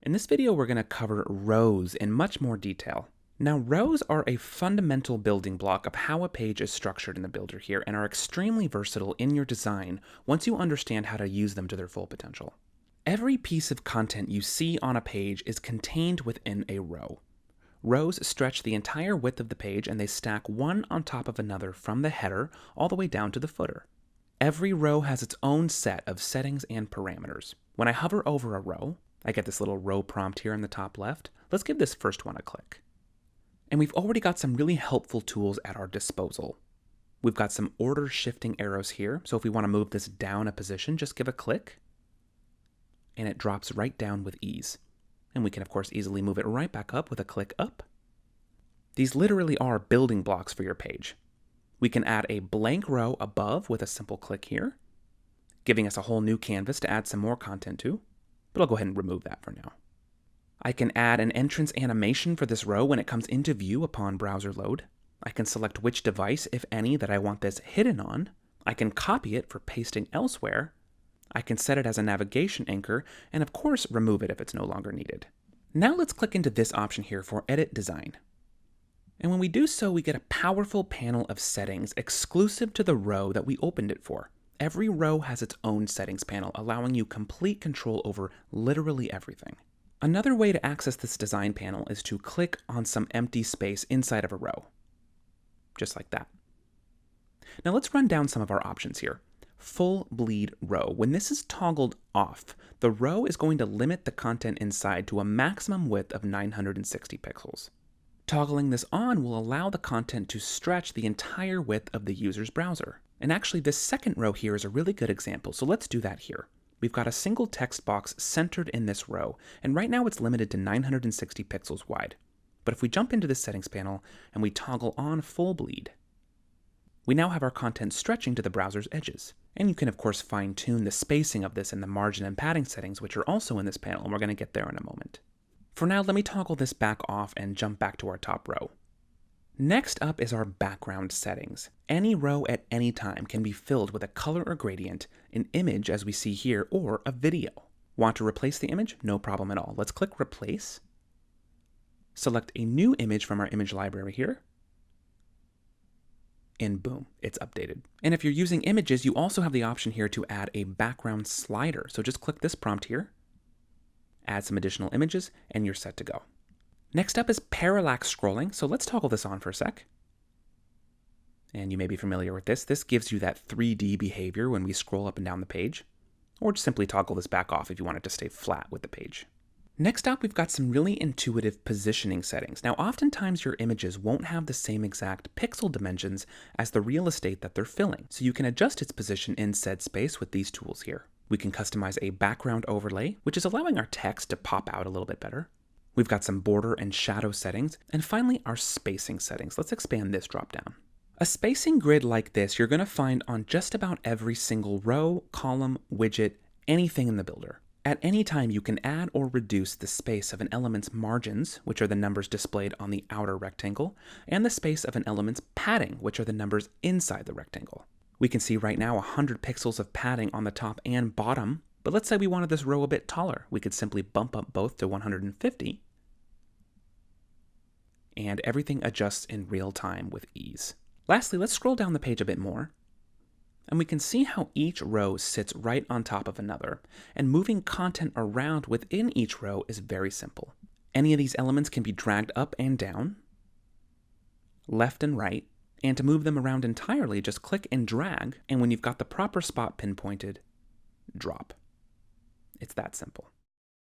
In this video, we're going to cover rows in much more detail. Now, rows are a fundamental building block of how a page is structured in the builder here and are extremely versatile in your design once you understand how to use them to their full potential. Every piece of content you see on a page is contained within a row. Rows stretch the entire width of the page and they stack one on top of another from the header all the way down to the footer. Every row has its own set of settings and parameters. When I hover over a row, I get this little row prompt here in the top left. Let's give this first one a click. And we've already got some really helpful tools at our disposal. We've got some order shifting arrows here, so if we want to move this down a position, just give a click, and it drops right down with ease. And we can, of course, easily move it right back up with a click up. These literally are building blocks for your page. We can add a blank row above with a simple click here, giving us a whole new canvas to add some more content to. But I'll go ahead and remove that for now. I can add an entrance animation for this row when it comes into view upon browser load. I can select which device, if any, that I want this hidden on. I can copy it for pasting elsewhere. I can set it as a navigation anchor, and of course remove it if it's no longer needed. Now let's click into this option here for Edit Design. And when we do so, we get a powerful panel of settings exclusive to the row that we opened it for. Every row has its own settings panel, allowing you complete control over literally everything. Another way to access this design panel is to click on some empty space inside of a row. Just like that. Now let's run down some of our options here. Full bleed row. When this is toggled off, the row is going to limit the content inside to a maximum width of 960 pixels. Toggling this on will allow the content to stretch the entire width of the user's browser. And actually, this second row here is a really good example, so let's do that here. We've got a single text box centered in this row, and right now it's limited to 960 pixels wide. But if we jump into the settings panel and we toggle on full bleed, we now have our content stretching to the browser's edges. And you can, of course, fine-tune the spacing of this in the margin and padding settings, which are also in this panel, and we're going to get there in a moment. For now, let me toggle this back off and jump back to our top row. Next up is our background settings. Any row at any time can be filled with a color or gradient, an image as we see here, or a video. Want to replace the image? No problem at all. Let's click Replace. Select a new image from our image library here. And boom, it's updated. And if you're using images, you also have the option here to add a background slider. So just click this prompt here, add some additional images, and you're set to go. Next up is parallax scrolling, so let's toggle this on for a sec. And you may be familiar with this. This gives you that 3D behavior when we scroll up and down the page. Or just simply toggle this back off if you want it to stay flat with the page. Next up, we've got some really intuitive positioning settings. Now, oftentimes your images won't have the same exact pixel dimensions as the real estate that they're filling, so you can adjust its position in said space with these tools here. We can customize a background overlay, which is allowing our text to pop out a little bit better. We've got some border and shadow settings, and finally our spacing settings. Let's expand this dropdown. A spacing grid like this you're going to find on just about every single row, column, widget, anything in the builder. At any time, you can add or reduce the space of an element's margins, which are the numbers displayed on the outer rectangle, and the space of an element's padding, which are the numbers inside the rectangle. We can see right now 100 pixels of padding on the top and bottom, but let's say we wanted this row a bit taller. We could simply bump up both to 150, and everything adjusts in real time with ease. Lastly, let's scroll down the page a bit more, and we can see how each row sits right on top of another, and moving content around within each row is very simple. Any of these elements can be dragged up and down, left and right, and to move them around entirely, just click and drag, and when you've got the proper spot pinpointed, drop. It's that simple.